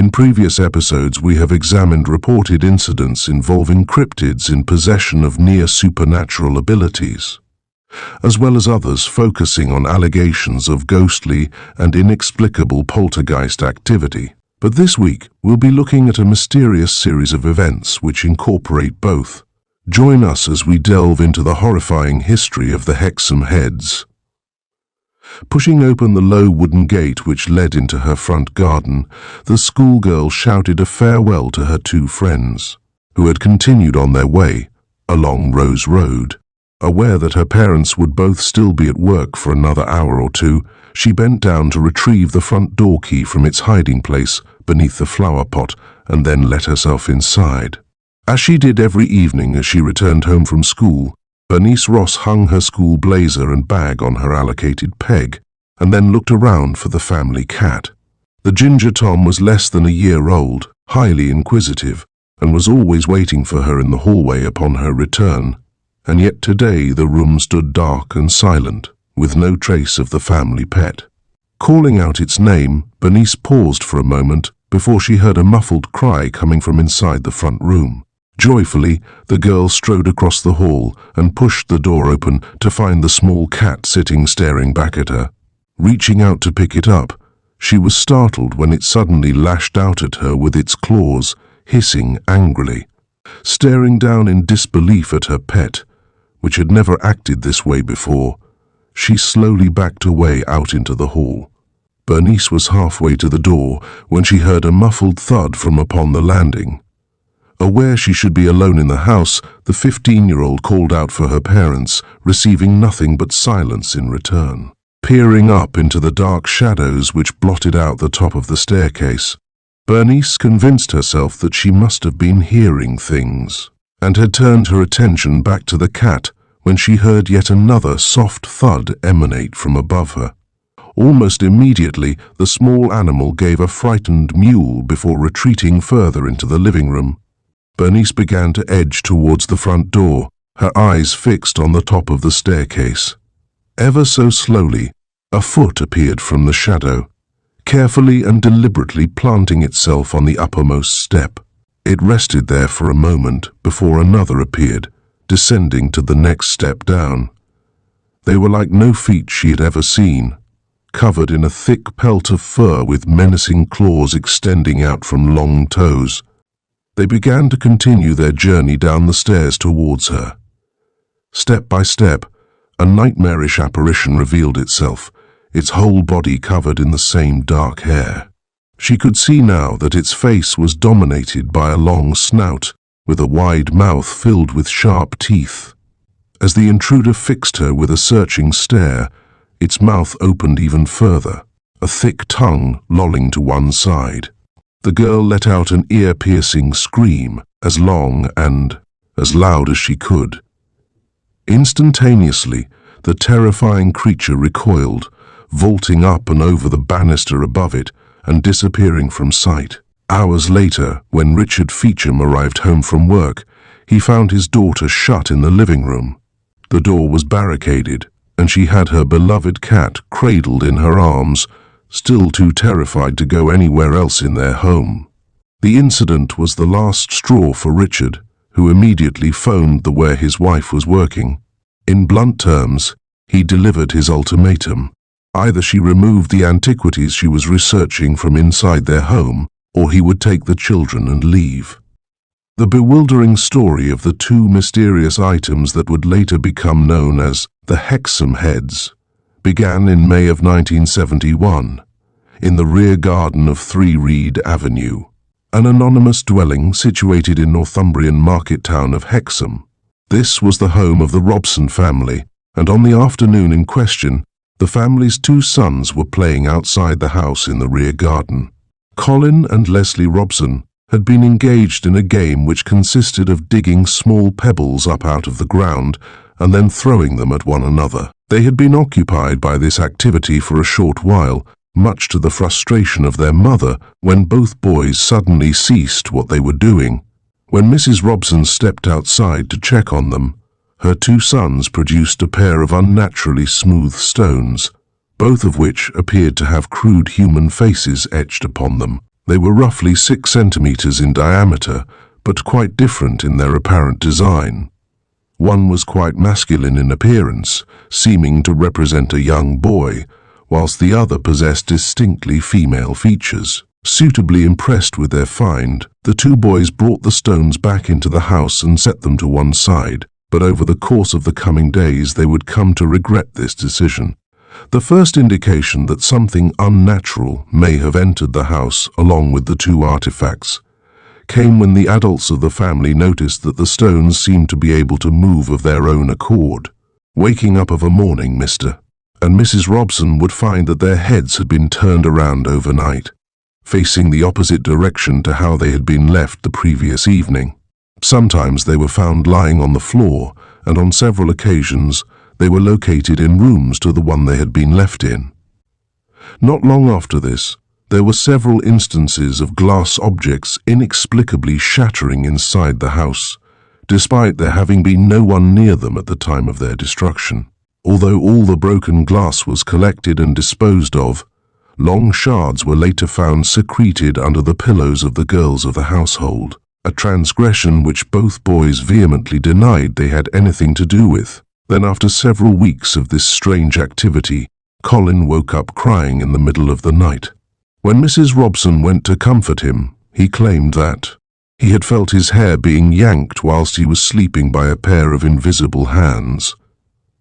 In previous episodes, we have examined reported incidents involving cryptids in possession of near-supernatural abilities, as well as others focusing on allegations of ghostly and inexplicable poltergeist activity. But this week, we'll be looking at a mysterious series of events which incorporate both. Join us as we delve into the horrifying history of the Hexham Heads. Pushing open the low wooden gate which led into her front garden, the schoolgirl shouted a farewell to her two friends, who had continued on their way along Rose Road. Aware that her parents would both still be at work for another hour or two, she bent down to retrieve the front door key from its hiding place beneath the flowerpot and then let herself inside. As she did every evening as she returned home from school, Bernice Ross hung her school blazer and bag on her allocated peg, and then looked around for the family cat. The ginger Tom was less than a year old, highly inquisitive, and was always waiting for her in the hallway upon her return. And yet today the room stood dark and silent, with no trace of the family pet. Calling out its name, Bernice paused for a moment before she heard a muffled cry coming from inside the front room. Joyfully, the girl strode across the hall and pushed the door open to find the small cat sitting staring back at her. Reaching out to pick it up, she was startled when it suddenly lashed out at her with its claws, hissing angrily. Staring down in disbelief at her pet, which had never acted this way before, she slowly backed away out into the hall. Bernice was halfway to the door when she heard a muffled thud from upon the landing. Aware she should be alone in the house, the 15-year-old called out for her parents, receiving nothing but silence in return. Peering up into the dark shadows which blotted out the top of the staircase, Bernice convinced herself that she must have been hearing things, and had turned her attention back to the cat when she heard yet another soft thud emanate from above her. Almost immediately, the small animal gave a frightened mew before retreating further into the living room. Bernice began to edge towards the front door, her eyes fixed on the top of the staircase. Ever so slowly, a foot appeared from the shadow, carefully and deliberately planting itself on the uppermost step. It rested there for a moment before another appeared, descending to the next step down. They were like no feet she had ever seen, covered in a thick pelt of fur with menacing claws extending out from long toes. They began to continue their journey down the stairs towards her. Step by step, a nightmarish apparition revealed itself, its whole body covered in the same dark hair. She could see now that its face was dominated by a long snout, with a wide mouth filled with sharp teeth. As the intruder fixed her with a searching stare, its mouth opened even further, a thick tongue lolling to one side. The girl let out an ear-piercing scream, as long and as loud as she could. Instantaneously, the terrifying creature recoiled, vaulting up and over the banister above it and disappearing from sight. Hours later, when Richard Feacham arrived home from work, he found his daughter shut in the living room. The door was barricaded, and she had her beloved cat cradled in her arms, still too terrified to go anywhere else in their home. The incident was the last straw for Richard, who immediately phoned where his wife was working. In blunt terms, he delivered his ultimatum. Either she removed the antiquities she was researching from inside their home, or he would take the children and leave. The bewildering story of the two mysterious items that would later become known as the Hexham Heads began in May of 1971, in the rear garden of 3 Reed Avenue, an anonymous dwelling situated in Northumbrian market town of Hexham. This was the home of the Robson family, and on the afternoon in question, the family's 2 sons were playing outside the house in the rear garden. Colin and Leslie Robson had been engaged in a game which consisted of digging small pebbles up out of the ground and then throwing them at one another. They had been occupied by this activity for a short while, much to the frustration of their mother, when both boys suddenly ceased what they were doing. When Mrs. Robson stepped outside to check on them, her 2 sons produced a pair of unnaturally smooth stones, both of which appeared to have crude human faces etched upon them. They were roughly 6 centimeters in diameter, but quite different in their apparent design. One was quite masculine in appearance, seeming to represent a young boy, whilst the other possessed distinctly female features. Suitably impressed with their find, the two boys brought the stones back into the house and set them to one side, but over the course of the coming days they would come to regret this decision. The first indication that something unnatural may have entered the house along with the two artifacts came when the adults of the family noticed that the stones seemed to be able to move of their own accord. Waking up of a morning, Mr. and Mrs. Robson would find that their heads had been turned around overnight, facing the opposite direction to how they had been left the previous evening. Sometimes they were found lying on the floor, and on several occasions they were located in rooms to the one they had been left in. Not long after this, there were several instances of glass objects inexplicably shattering inside the house, despite there having been no one near them at the time of their destruction. Although all the broken glass was collected and disposed of, long shards were later found secreted under the pillows of the girls of the household, a transgression which both boys vehemently denied they had anything to do with. Then, after several weeks of this strange activity, Colin woke up crying in the middle of the night. When Mrs. Robson went to comfort him, he claimed that he had felt his hair being yanked whilst he was sleeping by a pair of invisible hands.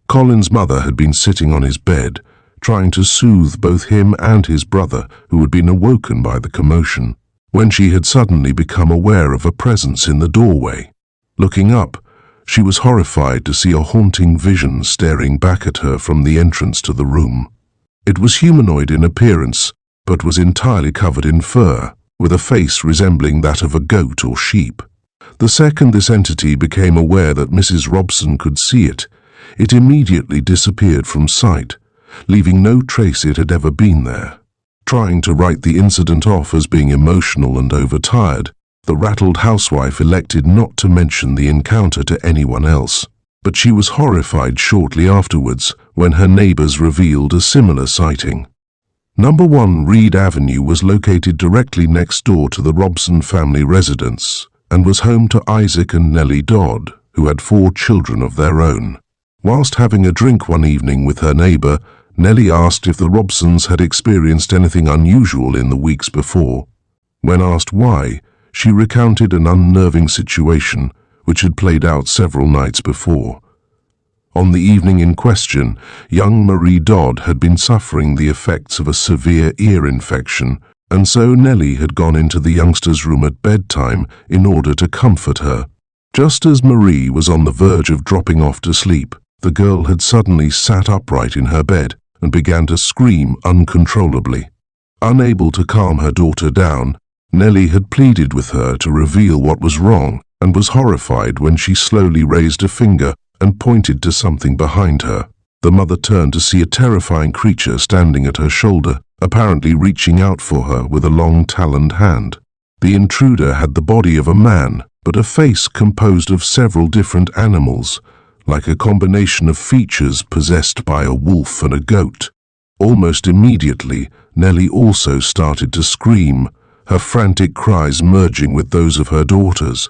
Colin's mother had been sitting on his bed, trying to soothe both him and his brother, who had been awoken by the commotion, when she had suddenly become aware of a presence in the doorway. Looking up, she was horrified to see a haunting vision staring back at her from the entrance to the room. It was humanoid in appearance, but was entirely covered in fur, with a face resembling that of a goat or sheep. The second this entity became aware that Mrs. Robson could see it, it immediately disappeared from sight, leaving no trace it had ever been there. Trying to write the incident off as being emotional and overtired, the rattled housewife elected not to mention the encounter to anyone else. But she was horrified shortly afterwards when her neighbors revealed a similar sighting. Number 1 Reed Avenue was located directly next door to the Robson family residence and was home to Isaac and Nellie Dodd, who had 4 children of their own. Whilst having a drink one evening with her neighbor, Nellie asked if the Robsons had experienced anything unusual in the weeks before. When asked why, she recounted an unnerving situation which had played out several nights before. On the evening in question, young Marie Dodd had been suffering the effects of a severe ear infection, and so Nellie had gone into the youngster's room at bedtime in order to comfort her. Just as Marie was on the verge of dropping off to sleep, the girl had suddenly sat upright in her bed and began to scream uncontrollably. Unable to calm her daughter down, Nellie had pleaded with her to reveal what was wrong and was horrified when she slowly raised a finger and pointed to something behind her. The mother turned to see a terrifying creature standing at her shoulder, apparently reaching out for her with a long taloned hand. The intruder had the body of a man, but a face composed of several different animals, like a combination of features possessed by a wolf and a goat. Almost immediately, Nellie also started to scream, her frantic cries merging with those of her daughters.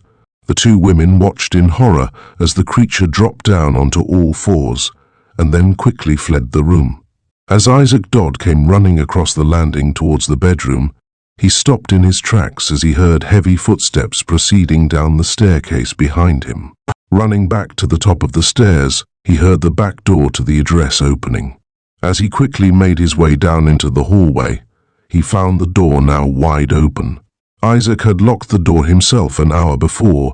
The 2 women watched in horror as the creature dropped down onto all 4s, and then quickly fled the room. As Isaac Dodd came running across the landing towards the bedroom, he stopped in his tracks as he heard heavy footsteps proceeding down the staircase behind him. Running back to the top of the stairs, he heard the back door to the address opening. As he quickly made his way down into the hallway, he found the door now wide open. Isaac had locked the door himself an hour before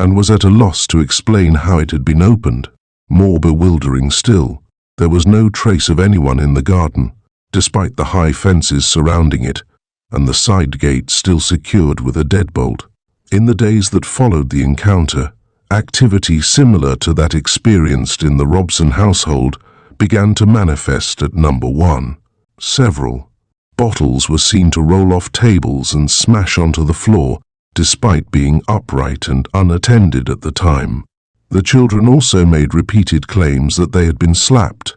and was at a loss to explain how it had been opened. More bewildering still, there was no trace of anyone in the garden, despite the high fences surrounding it, and the side gate still secured with a deadbolt. In the days that followed the encounter, activity similar to that experienced in the Robson household began to manifest at number 1. Several bottles were seen to roll off tables and smash onto the floor, despite being upright and unattended at the time. The children also made repeated claims that they had been slapped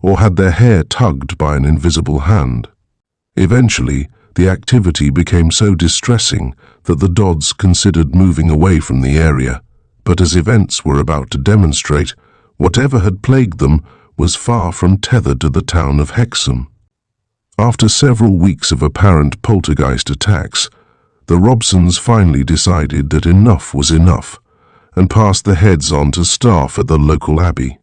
or had their hair tugged by an invisible hand. Eventually, The activity became so distressing that the Dodds considered moving away from the area, but as events were about to demonstrate, whatever had plagued them was far from tethered to the town of Hexham. After several weeks of apparent poltergeist attacks, the Robsons finally decided that enough was enough and passed the Heads on to staff at the local abbey.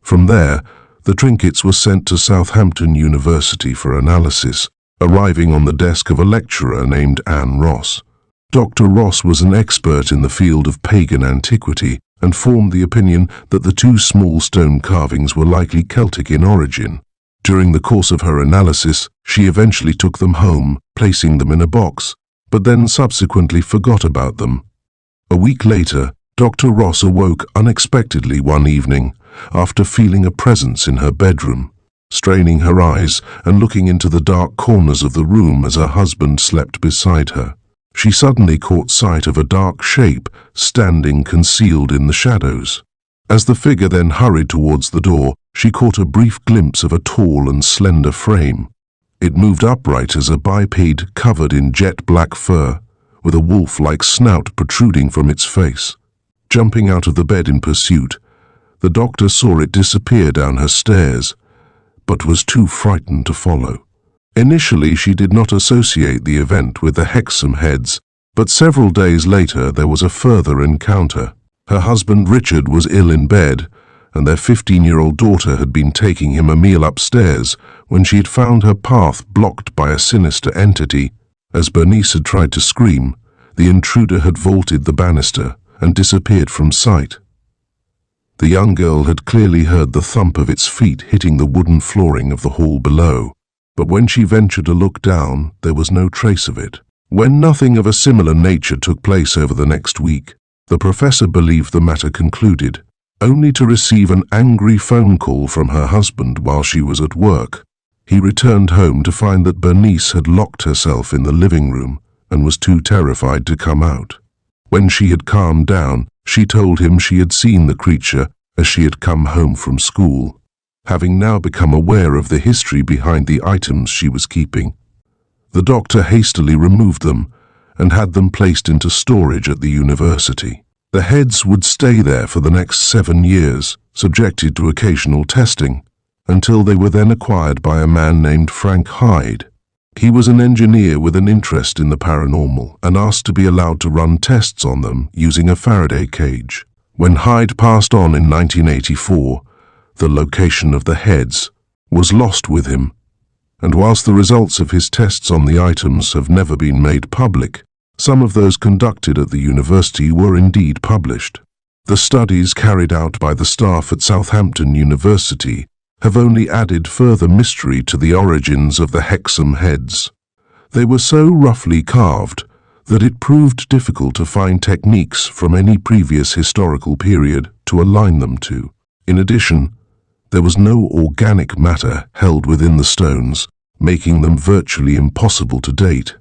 From there, the trinkets were sent to Southampton University for analysis, arriving on the desk of a lecturer named Anne Ross. Dr. Ross was an expert in the field of pagan antiquity and formed the opinion that the two small stone carvings were likely Celtic in origin. During the course of her analysis, she eventually took them home, placing them in a box, but then subsequently forgot about them. A week later, Dr. Ross awoke unexpectedly one evening after feeling a presence in her bedroom. Straining her eyes and looking into the dark corners of the room as her husband slept beside her, she suddenly caught sight of a dark shape standing concealed in the shadows. As the figure then hurried towards the door, she caught a brief glimpse of a tall and slender frame. It moved upright as a biped covered in jet black fur, with a wolf-like snout protruding from its face. Jumping out of the bed in pursuit, the doctor saw it disappear down her stairs, but was too frightened to follow. Initially, she did not associate the event with the Hexham Heads, but several days later there was a further encounter. Her husband Richard was ill in bed, and their 15-year-old daughter had been taking him a meal upstairs when she had found her path blocked by a sinister entity. As Bernice had tried to scream, the intruder had vaulted the banister and disappeared from sight. The young girl had clearly heard the thump of its feet hitting the wooden flooring of the hall below, but when she ventured to look down, there was no trace of it. When nothing of a similar nature took place over the next week, the professor believed the matter concluded, only to receive an angry phone call from her husband while she was at work. He returned home to find that Bernice had locked herself in the living room and was too terrified to come out. When she had calmed down, she told him she had seen the creature as she had come home from school, having now become aware of the history behind the items she was keeping. The doctor hastily removed them and had them placed into storage at the university. The Heads would stay there for the next 7 years, subjected to occasional testing, until they were then acquired by a man named Frank Hyde. He was an engineer with an interest in the paranormal and asked to be allowed to run tests on them using a Faraday cage. When Hyde passed on in 1984, the location of the Heads was lost with him, and whilst the results of his tests on the items have never been made public, some of those conducted at the university were indeed published. The studies carried out by the staff at Southampton University have only added further mystery to the origins of the Hexham Heads. They were so roughly carved that it proved difficult to find techniques from any previous historical period to align them to. In addition, there was no organic matter held within the stones, making them virtually impossible to date.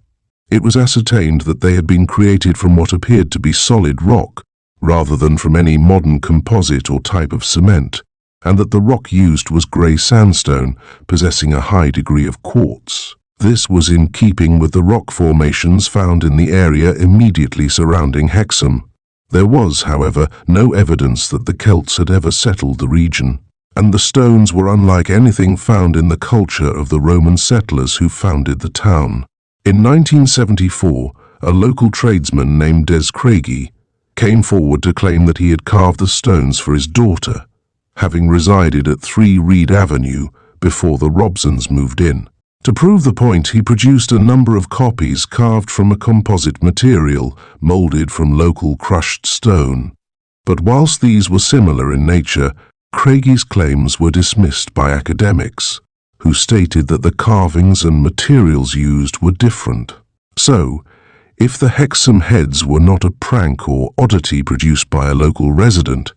It was ascertained that they had been created from what appeared to be solid rock, rather than from any modern composite or type of cement, and that the rock used was grey sandstone, possessing a high degree of quartz. This was in keeping with the rock formations found in the area immediately surrounding Hexham. There was, however, no evidence that the Celts had ever settled the region, and the stones were unlike anything found in the culture of the Roman settlers who founded the town. In 1974, a local tradesman named Des Craigie came forward to claim that he had carved the stones for his daughter, having resided at 3 Reed Avenue before the Robsons moved in. To prove the point, he produced a number of copies carved from a composite material molded from local crushed stone. But whilst these were similar in nature, Craigie's claims were dismissed by academics, who stated that the carvings and materials used were different. So, if the Hexham Heads were not a prank or oddity produced by a local resident,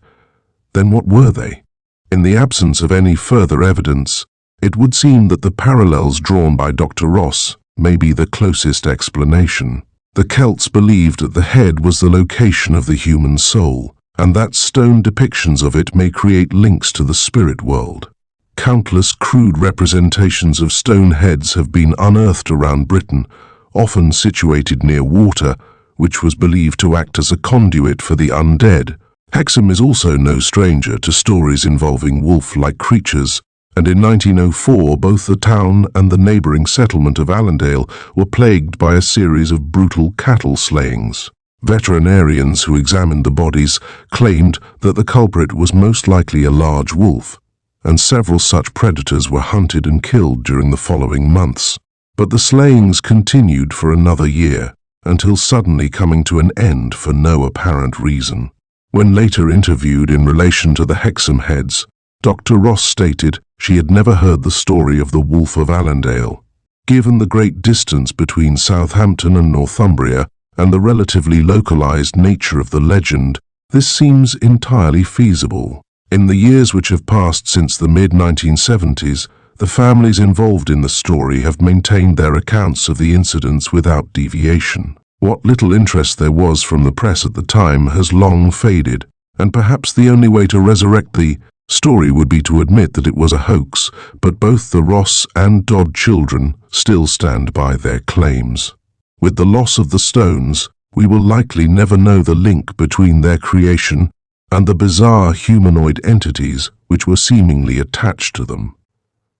then what were they? In the absence of any further evidence, it would seem that the parallels drawn by Dr. Ross may be the closest explanation. The Celts believed that the head was the location of the human soul, and that stone depictions of it may create links to the spirit world. Countless crude representations of stone heads have been unearthed around Britain, often situated near water, which was believed to act as a conduit for the undead. Hexham is also no stranger to stories involving wolf-like creatures, and in 1904 both the town and the neighbouring settlement of Allendale were plagued by a series of brutal cattle slayings. Veterinarians who examined the bodies claimed that the culprit was most likely a large wolf, and several such predators were hunted and killed during the following months. But the slayings continued for another year, until suddenly coming to an end for no apparent reason. When later interviewed in relation to the Hexham Heads, Dr. Ross stated she had never heard the story of the Wolf of Allendale. Given the great distance between Southampton and Northumbria, and the relatively localized nature of the legend, this seems entirely feasible. In the years which have passed since the mid-1970s, the families involved in the story have maintained their accounts of the incidents without deviation. What little interest there was from the press at the time has long faded, and perhaps the only way to resurrect the story would be to admit that it was a hoax, but both the Ross and Dodd children still stand by their claims. With the loss of the stones, we will likely never know the link between their creation and the bizarre humanoid entities which were seemingly attached to them.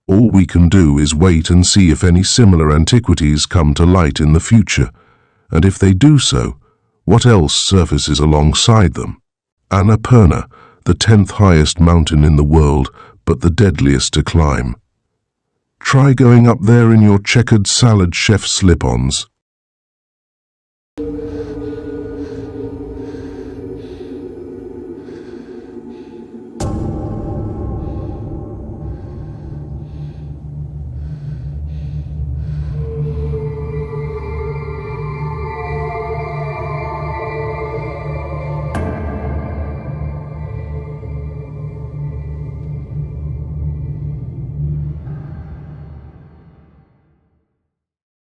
All we can do is wait and see if any similar antiquities come to light in the future, and if they do so, what else surfaces alongside them? Annapurna, the 10th highest mountain in the world, but the deadliest to climb. Try going up there in your checkered salad chef slip-ons.